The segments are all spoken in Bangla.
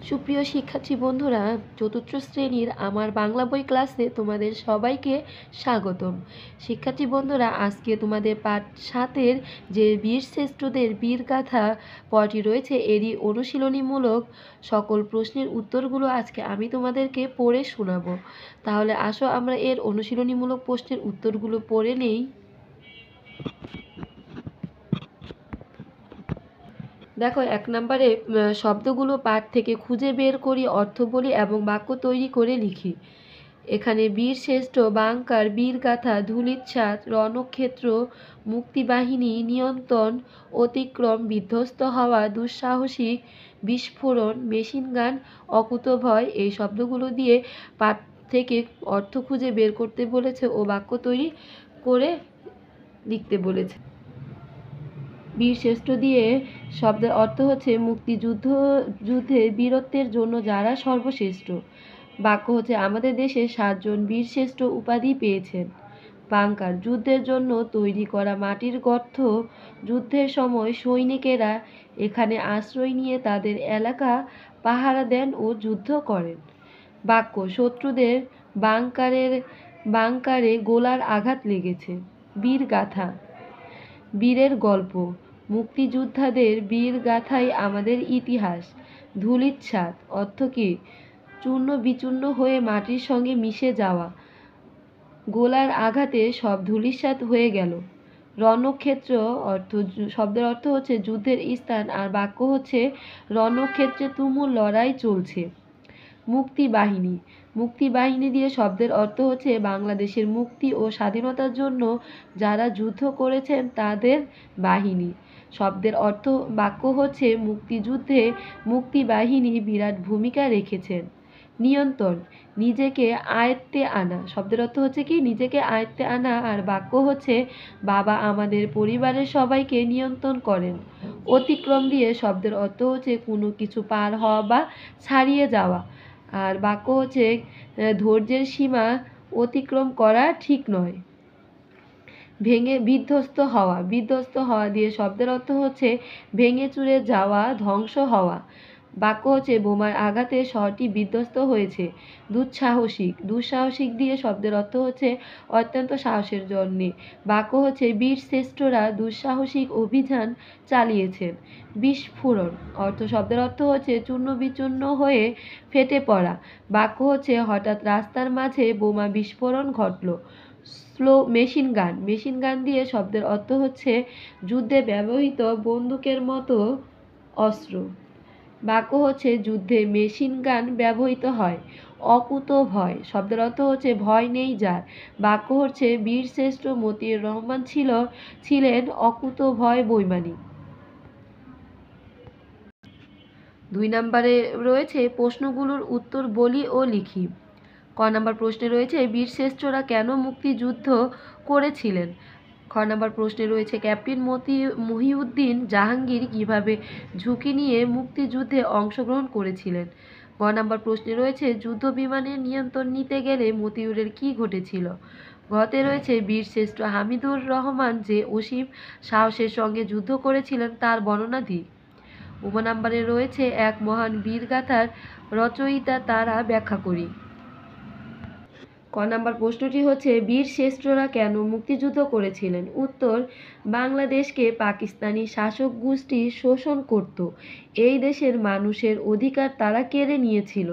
সুপ্রিয় শিক্ষার্থী বন্ধুরা, চতুর্থ শ্রেণীর আমার বাংলা বই ক্লাসে তোমাদের সবাইকে স্বাগতম। শিক্ষার্থী বন্ধুরা, আজকে তোমাদের পাঠ 7-এর যে বীরশ্রেষ্ঠদের বীরগাথা পড়টি রয়েছে, এরই অনুশীলনীমূলক সকল প্রশ্নের উত্তরগুলো আজকে আমি তোমাদেরকে পড়ে শোনাবো। তাহলে আসো আমরা এর অনুশীলনীমূলক প্রশ্নের উত্তরগুলো পড়ে নেই। দেখো, 1 নম্বরে শব্দগুলো পাঠ থেকে খুঁজে বের করি, অর্থ বলি এবং বাক্য তৈরি করে লিখি। এখানে বীরশ্রেষ্ঠ, বাঙ্কার, বীরগাথা, ধূলিচ্ছাদ, রণক্ষেত্র, মুক্তিবাহিনী, নিয়ন্ত্রণ, অতিক্রম, বিধ্বস্ত হওয়া, দুঃসাহসিক, বিস্ফোরণ, মেশিনগান, অকুতোভয় এই শব্দগুলো দিয়ে পাঠ থেকে অর্থ খুঁজে বের করতে বলেছে ও বাক্য তৈরি করে লিখতে বলেছে। বীরশ্রেষ্ঠ দিয়ে শব্দের অর্থ হচ্ছে যুদ্ধে বীরত্বের জন্য যারা সর্বশ্রেষ্ঠ। বাক্য হচ্ছে আমাদের দেশে 7 জন বীরশ্রেষ্ঠ উপাধি পেয়েছেন। বাঙ্কার, যুদ্ধের জন্য তৈরি করা মাটির গর্ত। যুদ্ধের সময় সৈনিকেরা এখানে আশ্রয় নিয়ে তাদের এলাকা পাহারা দেন ও যুদ্ধ করেন। বাক্য, শত্রুদের বাঙ্কারে গোলার আঘাত লেগেছে। বীরগাথা, বীরের গল্প। মুক্তিযোদ্ধাদের বীরগাথাই আমাদের ইতিহাস। ধূলিচ্ছাদ অর্থ কী? চূর্ণ বিচূর্ণ হয়ে মাটির সঙ্গে মিশে যাওয়া। গোলার আঘাতে সব ধূলিসাৎ হয়ে গেল। রণক্ষেত্র শব্দের অর্থ হচ্ছে যুদ্ধের স্থান, আর বাক্য হচ্ছে রণক্ষেত্রে তুমুল লড়াই চলছে। মুক্তিবাহিনী দিয়ে শব্দের অর্থ হচ্ছে বাংলাদেশের মুক্তি ও স্বাধীনতার জন্য যারা যুদ্ধ করেছেন তাদের বাহিনী। শব্দের অর্থ বাক্য হচ্ছে মুক্তিযুদ্ধে মুক্তিবাহিনী বিরাট ভূমিকা রেখেছেন। নিয়ন্ত্রণ, নিজেকে আয়ত্তে আনা। শব্দের অর্থ হচ্ছে কি? নিজেকে আয়ত্তে আনা, আর বাক্য হচ্ছে বাবা আমাদের পরিবারের সবাইকে নিয়ন্ত্রণ করেন। অতিক্রম দিয়ে শব্দের অর্থ হচ্ছে কোনো কিছু পার হওয়া বা ছাড়িয়ে যাওয়া, আর বাক্য হচ্ছে ধৈর্যের সীমা অতিক্রম করা ঠিক নয়। বিধ্বস্ত হওয়া দিয়ে শব্দের অর্থ হচ্ছে ভেঙে চুরে যাওয়া, ধ্বংস হওয়া। বাক্য হচ্ছে বোমার আঘাতে শহরটি বিধ্বস্ত হয়েছে। দুঃসাহসিক দিয়ে শব্দের অর্থ হচ্ছে অত্যন্ত সাহসের জন্যে। বাক্য হচ্ছে বীরশ্রেষ্ঠরা দুঃসাহসিক অভিযান চালিয়েছেন। বিস্ফোরণ শব্দের অর্থ হচ্ছে চূর্ণ বিচূর্ণ হয়ে ফেটে পড়া। বাক্য হচ্ছে হঠাৎ রাস্তার মাঝে বোমা বিস্ফোরণ ঘটল। মেশিন গান দিয়ে শব্দের অর্থ হচ্ছে যুদ্ধে ব্যবহৃত বন্দুকের মতো অস্ত্র। বাক্য হচ্ছে যুদ্ধে মেশিন গান ব্যবহৃত হয়। অকুতোভয় শব্দের অর্থ হচ্ছে ভয় নেই যার। বাক্য হচ্ছে বীরশ্রেষ্ঠ মতিউর রহমান ছিলেন অকুতোভয় বৈমানিক। 2 নম্বরে রয়েছে প্রশ্নগুলোর উত্তর বলি ও লিখি। ক নম্বর প্রশ্নে রয়েছে বীরশ্রেষ্ঠরা কেন মুক্তিযুদ্ধ করেছিলেন। খ নম্বর প্রশ্নে রয়েছে ক্যাপ্টেন মহিউদ্দিন জাহাঙ্গীর কিভাবে ঝুঁকি নিয়ে মুক্তিযুদ্ধে অংশগ্রহণ করেছিলেন। গ নম্বর প্রশ্নে রয়েছে যুদ্ধ বিমানের নিয়ন্ত্রণ নিতে গেলে মতিউরের কী ঘটেছিল। ঘতে রয়েছে বীরশ্রেষ্ঠ হামিদুর রহমান যে অসীম সাহসের সঙ্গে যুদ্ধ করেছিলেন তার বর্ণনা দিই। উপ নম্বরে রয়েছে এক মহান বীরগাথার রচয়িতা তারা ব্যাখ্যা করি। ক নম্বর প্রশ্নটি হচ্ছে বীরশ্রেষ্ঠরা কেন মুক্তিযুদ্ধ করেছিলেন। উত্তর, বাংলাদেশকে পাকিস্তানি শাসক গোষ্ঠী শোষণ করত। এই দেশের মানুষের অধিকার তারা কেড়ে নিয়েছিল।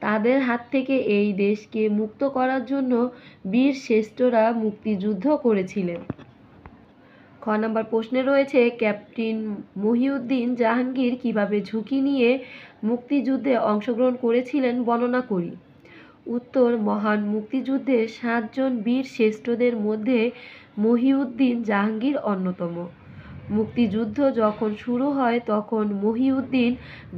তাদের হাত থেকে এই দেশকে মুক্ত করার জন্য বীরশ্রেষ্ঠরা মুক্তিযুদ্ধ করেছিলেন। খ নম্বর প্রশ্নে রয়েছে ক্যাপ্টেন মহিউদ্দিন জাহাঙ্গীর কিভাবে ঝুঁকি নিয়ে মুক্তিযুদ্ধে অংশগ্রহণ করেছিলেন বর্ণনা করি। উত্তর, মহান মুক্তিযুদ্ধে 7 জন বীরশ্রেষ্ঠদের মধ্যে মহিউদ্দিন জাহাঙ্গীর অন্যতম। মুক্তিযুদ্ধ যখন শুরু হয় তখন মহিউদ্দিন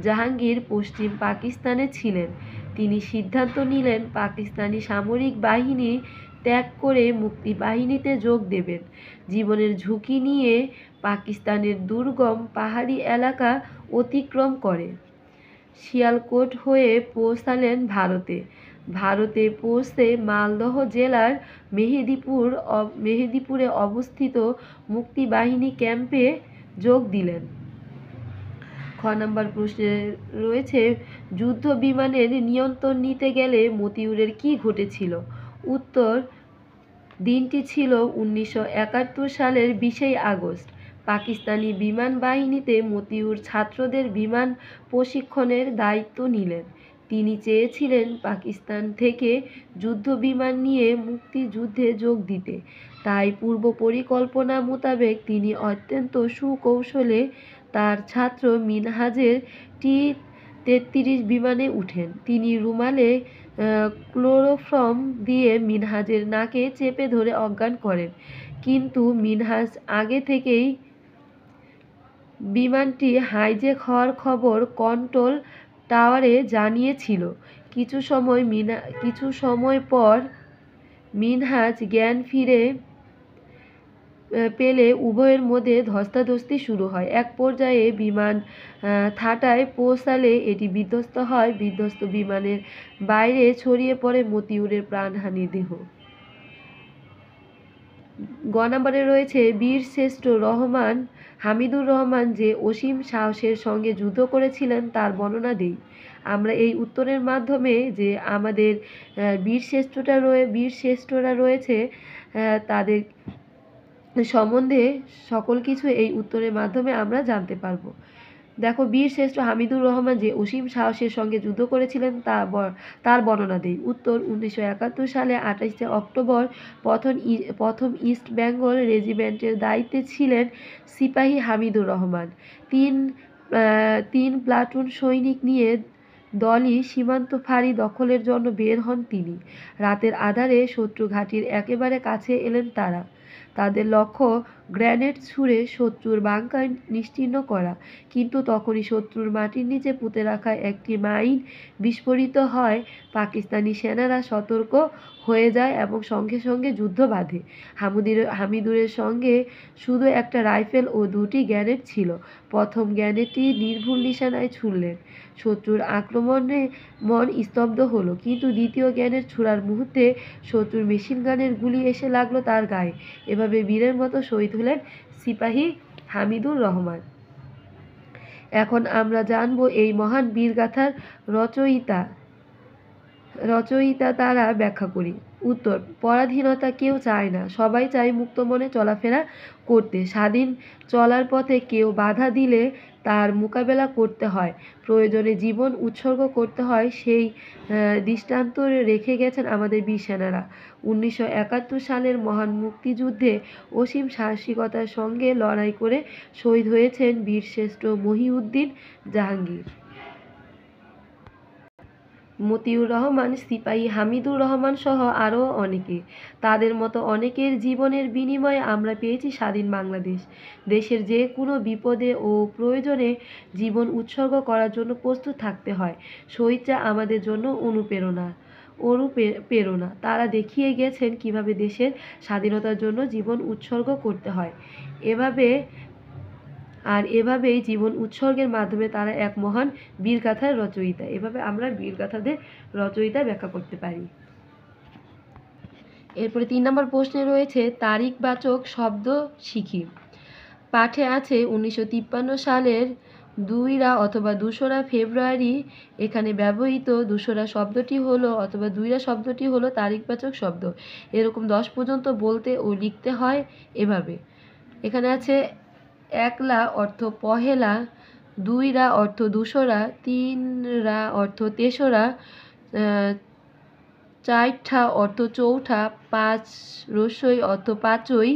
জাহাঙ্গীর পশ্চিম পাকিস্তানে ছিলেন। তিনি সিদ্ধান্ত নিলেন পাকিস্তানি সামরিক বাহিনী ত্যাগ করে মুক্তিবাহিনীতে যোগ দেবেন। জীবনের ঝুঁকি নিয়ে পাকিস্তানের দুর্গম পাহাড়ি এলাকা অতিক্রম করে শিয়ালকোট হয়ে পৌঁছালেন ভারতে পৌঁছে মালদহ জেলার মেহেদিপুরে অবস্থিত মুক্তিবাহিনী ক্যাম্পে যোগ দিলেন। খ নম্বর প্রশ্নে রয়েছে যুদ্ধ বিমানের নিয়ন্ত্রণ নিতে গেলে মতিউরের কী ঘটেছিল? উত্তর, দিনটি ছিল 1971 সালের 20 আগস্ট। পাকিস্তানি বিমান বাহিনীতে মতিউর ছাত্রদের বিমান প্রশিক্ষণের দায়িত্ব নিলেন। তিনি চেয়েছিলেন পাকিস্তান থেকে যুদ্ধ বিমান নিয়ে মুক্তিযুদ্ধে যোগ দিতে, তাই পূর্ব পরিকল্পনা মোতাবেক তিনি অত্যন্ত সুকৌশলে তার ছাত্র মিনহাজের টি-33 বিমানে উঠেন। তিনি রুমালে ক্লোরোফর্ম দিয়ে মিনহাজের নাকে চেপে ধরে অজ্ঞান করেন, কিন্তু মিনহাজ আগে থেকেই বিমানটি হাইজ্যাক হওয়ার খবর কন্ট্রোল টাওয়ারে জানিয়েছিল। কিছু সময় পর মিনহাজ জ্ঞান ফিরে পেলে উভয়ের মধ্যে ধস্তাধস্তি শুরু হয়। এক পর্যায়ে বিমান থাটায় পৌঁছালে এটি বিধ্বস্ত হয়। বিধ্বস্ত বিমানের বাইরে ছড়িয়ে পড়ে মতিউরের প্রাণহানি দেহ। গ নম্বরে রয়েছে বীরশ্রেষ্ঠ হামিদুর রহমান যে অসীম সাহসের সঙ্গে যুদ্ধ করেছিলেন তার বর্ণনা দেই। আমরা এই উত্তরের মাধ্যমে যে আমাদের বীরশ্রেষ্ঠরা রয়েছে তাদের সম্বন্ধে সকল কিছু এই উত্তরের মাধ্যমে আমরা জানতে পারবো। দেখো, বীরশ্রেষ্ঠ হামিদুর রহমান যে অসীম সাহসের সঙ্গে যুদ্ধ করেছিলেন তার বর্ণনা দেই। উত্তর, 1971 সালে 28 অক্টোবর প্রথম ইস্ট বেঙ্গল রেজিমেন্টের দায়িত্বে ছিলেন সিপাহী হামিদুর রহমান। তিন প্লাটুন সৈনিক নিয়ে দলই সীমান্ত ফাঁড়ি দখলের জন্য বের হন তিনি। রাতের আঁধারে শত্রু ঘাঁটির একেবারে কাছে এলেন তারা। তাদের লক্ষ্য গ্রেনেড ছুঁড়ে শত্রুর বাংকার নিশ্চিহ্ন করা, কিন্তু তখনই শত্রুর মাটির নিচে পুঁতে রাখা একটি মাইন বিস্ফোরিত হয়। পাকিস্তানি সেনারা সতর্ক হয়ে যায় এবং সঙ্গে সঙ্গে যুদ্ধ বাধে। হামিদুরের সঙ্গে শুধু একটা রাইফেল ও 2টি গ্রেনেড ছিল। প্রথম গ্রেনেডটি নির্ভুল নিশানায় ছুড়লেন। শত্রুর আক্রমণে মন স্তব্ধ হলো, কিন্তু দ্বিতীয় গ্রেনেড ছোড়ার মুহূর্তে শত্রুর মেশিনগানের গুলি এসে লাগলো তার গায়ে। এভাবে বীরের মতো শহীদ হলেন সিপাহী হামিদুর রহমান। এখন আমরা জানব এই মহান বীরগাথার রচয়িতা তারা ব্যাখ্যা করি। উত্তর, পরাধীনতা কেউ চায় না, সবাই চায় মুক্ত মনে চলাফেরা করতে। স্বাধীন চলার পথে কেউ বাধা দিলে তার মোকাবেলা করতে হয়, প্রয়োজনে জীবন উৎসর্গ করতে হয়। সেই দৃষ্টান্ত রেখে গেছেন আমাদের বীর সেনারা। 1971 সালের মহান মুক্তিযুদ্ধে অসীম সাহসিকতার সঙ্গে লড়াই করে শহীদ হয়েছেন বীরশ্রেষ্ঠ মহিউদ্দিন জাহাঙ্গীর, মতিউর রহমান, সিপাহী হামিদুর রহমান সহ আরও অনেকে। তাদের মতো অনেকের জীবনের বিনিময়ে আমরা পেয়েছি স্বাধীন বাংলাদেশ। দেশের যে কোনো বিপদে ও প্রয়োজনে জীবন উৎসর্গ করার জন্য প্রস্তুত থাকতে হয়। শহীদরা আমাদের জন্য অনুপ্রেরণা। তারা দেখিয়ে গেছেন কিভাবে দেশের স্বাধীনতার জন্য জীবন উৎসর্গ করতে হয়। এভাবেই জীবন উৎসর্গের মাধ্যমে তারা এক মহান বীরগাথার রচয়িতা। এভাবে আমরা বীরগাথাদের রচয়িতা ব্যাখ্যা করতে পারি। এরপরে 3 নম্বর প্রশ্নে রয়েছে তারিখবাচক শব্দ শিখি। পাঠে আছে 1953 সালের 2রা অথবা 2রা ফেব্রুয়ারি। এখানে ব্যবহৃত 2রা শব্দটি হলো অথবা 2রা শব্দটি হলো তারিখবাচক শব্দ। এরকম 10 পর্যন্ত বলতে ও লিখতে হয় এভাবে। এখানে আছে 1লা অর্থ পহেলা, 2রা অর্থ 2রা, 3রা অর্থ 3রা, 4ঠা অর্থ 4ঠা, 5 রস্যই অর্থ 5ই,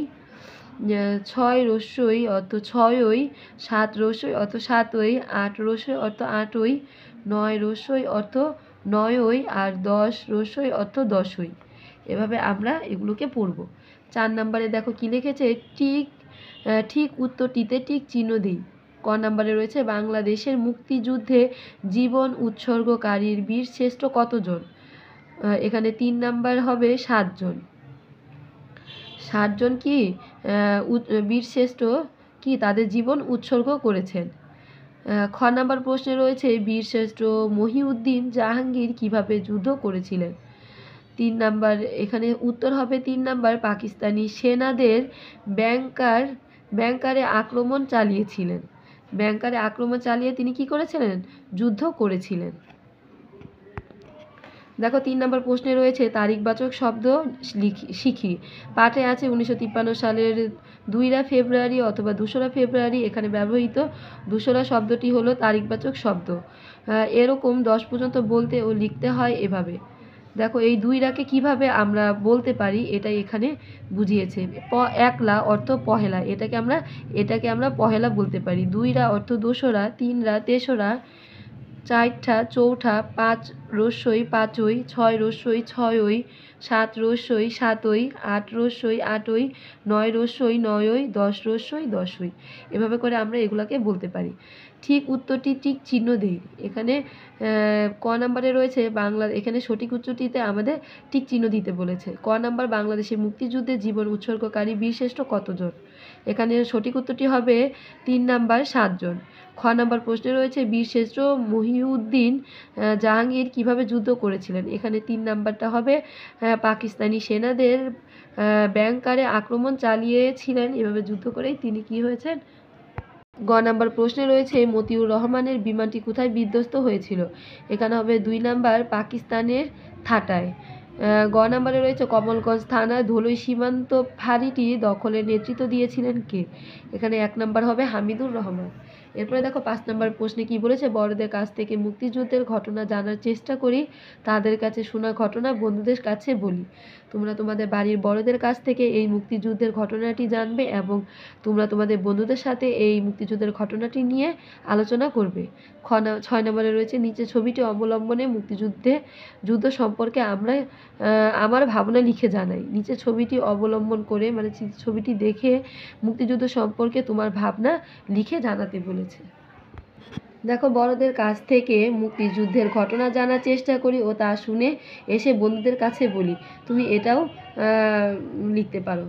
6 রস্যই অর্থ 6ই, 7 রস্যই অর্থ 7ই, 8 রস্যই অর্থ 8ই, 9 রস্যই অর্থ 9ই আর 10 রস্যই অর্থ 10ই। এভাবে আমরা এগুলোকে পড়ব। 4 নম্বরে দেখো কি লিখেছে, ঠিক উত্তরটিতে টিক চিহ্ন দিই। ক নম্বরে রয়েছে বাংলাদেশের মুক্তিযুদ্ধে জীবন উৎসর্গকারীর বীরশ্রেষ্ঠ কতজন? এখানে 3 নাম্বার হবে 7 জন। 7 জন কি বীরশ্রেষ্ঠ কি তাদের জীবন উৎসর্গ করেছেন। খ নম্বর প্রশ্নে রয়েছে বীরশ্রেষ্ঠ মহিউদ্দিন জাহাঙ্গীর কিভাবে যুদ্ধ করেছিলেন। 3 নাম্বার, এখানে উত্তর হবে 3 নাম্বার, পাকিস্তানি সেনাদের ব্যাংকারে আক্রমণ চালিয়ে তিনি কি করেছিলেন? যুদ্ধ করেছিলেন। দেখো 3 নম্বর প্রশ্নে রয়েছে তারিখবাচক শব্দ শিখি। পাঠে আছে 1953 সালের 2 ফেব্রুয়ারি অথবা 2রা ফেব্রুয়ারি। এখানে ব্যবহৃত 2রা শব্দটি হলো তারিখবাচক শব্দ। এরকম 10 পর্যন্ত বলতে ও লিখতে হয় এভাবে। দেখো এই 2রাকে কিভাবে আমরা বলতে পারি এটাই এখানে বুঝিয়েছে। একলা অর্থ পহেলা, এটাকে আমরা পহেলা বলতে পারি। 2রা অর্থ দোসরা, 3রা তেসরা, 4ঠা চৌঠা, 5 রস্যই পাঁচই, 6 রস্যই ছয়ই, 7 রস্যই সাতই, 8 রস্যই আটই, 9 রস্যই নয়ই, 10 রস্যই দশই। এভাবে করে আমরা এগুলাকে বলতে পারি। ঠিক উত্তরটি টিক চিহ্ন দেই। এখানে ক নাম্বারে রয়েছে বাংলা, এখানে সঠিক উত্তরটিতে আমাদের টিক চিহ্ন দিতে বলেছে। ক নাম্বার, বাংলাদেশের মুক্তিযুদ্ধে জীবন উৎসর্গকারী বীরশ্রেষ্ঠ কতজন? এখানে সঠিক উত্তরটি হবে 3 নাম্বার 7 জন। খ নাম্বার প্রশ্নে রয়েছে বীরশ্রেষ্ঠ মহিউদ্দিন জাহাঙ্গীর কিভাবে যুদ্ধ করেছিলেন? এখানে 3 নাম্বারটা হবে পাকিস্তানি সেনাদের ব্যাংকারে আক্রমণ চালিয়েছিলেন, এভাবে যুদ্ধ করেই তিনি কি হয়েছেন? গ নাম্বার প্রশ্নে রয়েছে মতিউর রহমানের বিমানটি কোথায় বিধ্বস্ত হয়েছিল? এখানে হবে 2 নাম্বার পাকিস্তানের থাটায়। গ নাম্বারে রয়েছে কমলগঞ্জ থানায় ধলই সীমান্ত ফাঁড়িটি দখলের নেতৃত্ব দিয়েছিলেন কে? এখানে 1 নাম্বার হবে হামিদুর রহমান। এরপরে দেখো 5 নাম্বার প্রশ্নে কি বলেছে, বড়দের কাছ থেকে মুক্তিযুদ্ধের ঘটনা জানার চেষ্টা করি, তাদের কাছে শোনা ঘটনা বন্ধুদের কাছে বলি। তোমরা তোমাদের বাড়ির বড়দের কাছ থেকে এই মুক্তিযুদ্ধের ঘটনাটি জানবে এবং তোমরা তোমাদের বন্ধুদের সাথে এই মুক্তিযুদ্ধের ঘটনাটি নিয়ে আলোচনা করবে। 6 নম্বরে রয়েছে নিচে ছবিটি অবলম্বনে যুদ্ধ সম্পর্কে আমার ভাবনা লিখে জানাই। নিচে ছবিটি অবলম্বন করে মানে ছবিটি দেখে মুক্তিযুদ্ধ সম্পর্কে তোমার ভাবনা লিখে জানাতে বলেছে। দেখো বড়দের কাছ থেকে মুক্তিযুদ্ধের ঘটনা জানার চেষ্টা করি ও তা শুনে এসে বন্ধুদের কাছে বলি। তুমি এটাও লিখতে পারো।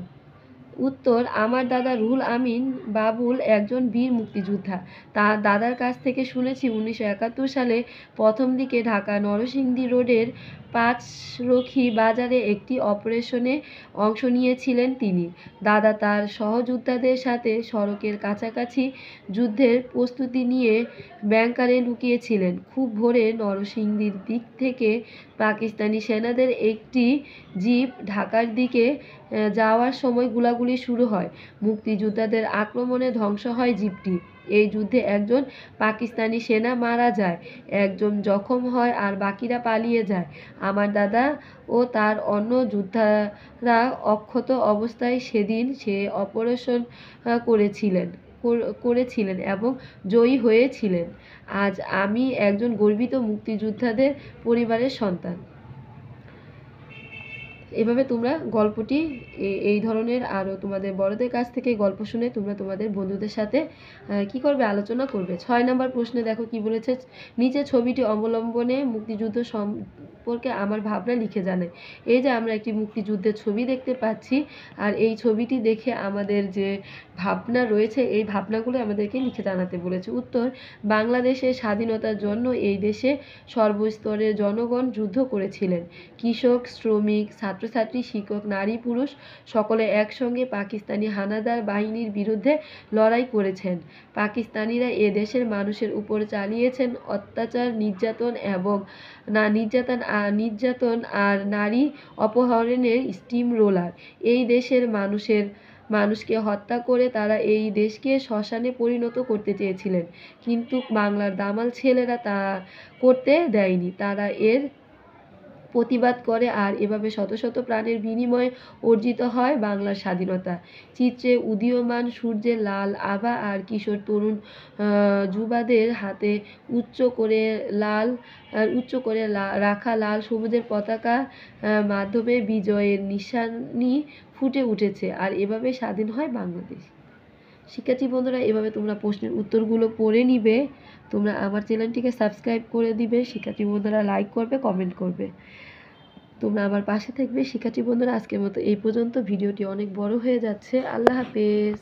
উত্তর, আমার দাদা রুহুল আমিন বাবুল একজন বীর মুক্তিযোদ্ধা। তার দাদার কাছ থেকে শুনেছি 1971 সালে প্রথম দিকে ঢাকা নরসিংদী রোডের পাঁচরখি বাজারে একটি অপারেশনে অংশ নিয়েছিলেন তিনি। দাদা তার সহযোদ্ধাদের সাথে সড়কের কাছাকাছি যুদ্ধের প্রস্তুতি নিয়ে ব্যাংকারে লুকিয়েছিলেন। খুব ভোরে নরসিংদীর দিক থেকে পাকিস্তানি সেনাদের একটি জিপ ঢাকার দিকে যাওয়ার সময় গোলাগুলি শুরু হয়। মুক্তিযোদ্ধাদের আক্রমণে ধ্বংস হয় জিপটি। এই যুদ্ধে একজন পাকিস্তানি সেনা মারা যায়, একজন জখম হয় আর বাকিরা পালিয়ে যায়। আমার দাদা ও তার অন্য যোদ্ধারা অক্ষত অবস্থায় সেদিন সে অপারেশন করেছিলেন এবং জয়ী হয়েছিলেন। আজ আমি একজন গর্বিত মুক্তিযোদ্ধাদের পরিবারের সন্তান। এভাবে তোমরা গল্পটি এই ধরনের আরও তোমাদের বড়দের কাছ থেকে গল্প শুনে তোমরা তোমাদের বন্ধুদের সাথে কি করবে, আলোচনা করবে। 6 নম্বর প্রশ্নে দেখো কি বলেছে, নিচে ছবিটি অবলম্বনে মুক্তিযুদ্ধ সম্পর্কে আমার ভাবনা লিখে জানাই। এই যে আমরা একটি মুক্তিযুদ্ধের ছবি দেখতে পাচ্ছি আর এই ছবিটি দেখে আমাদের যে ভাবনা রয়েছে এই ভাবনাগুলো আমাদেরকে লিখে জানাতে বলেছে। উত্তর, বাংলাদেশের স্বাধীনতার জন্য এই দেশে সর্বস্তরের জনগণ যুদ্ধ করেছিলেন। কৃষক, শ্রমিক, ছাত্রছাত্রী, শিক্ষক, নারী, পুরুষ সকলে একসঙ্গে পাকিস্তানি হানাদার বাহিনীর বিরুদ্ধে লড়াই করেছেন। পাকিস্তানিরা এ দেশের মানুষের উপর চালিয়েছেন অত্যাচার, নির্যাতন আর নারী অপহরণের স্টিম রোলার। এই দেশের মানুষকে হত্যা করে তারা এই দেশকে শ্মশানে পরিণত করতে চেয়েছিলেন, কিন্তু বাংলার দামাল ছেলেরা তা করতে দেয়নি। তারা এর প্রতিবাদ করে আর এভাবে শত শত প্রাণের বিনিময়ে অর্জিত হয় বাংলার স্বাধীনতা। চিত্রে উদীয়মান সূর্যের লাল আভা আর কিশোর তরুণ যুবাদের হাতে উচ্চ করে রাখা লাল সবুজের পতাকা মাধ্যমে বিজয়ের নিশানি ফুটে উঠেছে আর এভাবে স্বাধীন হয় বাংলাদেশ। শিক্ষার্থী বন্ধুরা, এভাবে তোমরা প্রশ্নের উত্তরগুলো পড়ে নিবে। তোমরা আমার চ্যানেলটিকে সাবস্ক্রাইব করে দিবে। শিক্ষার্থী বন্ধুরা লাইক করবে, কমেন্ট করবে। তোমরা আমার পাশে থাকবে। শিক্ষার্থী বন্ধুরা, আজকের মতো এই পর্যন্ত। ভিডিওটি অনেক বড় হয়ে যাচ্ছে। আল্লাহ হাফেজ।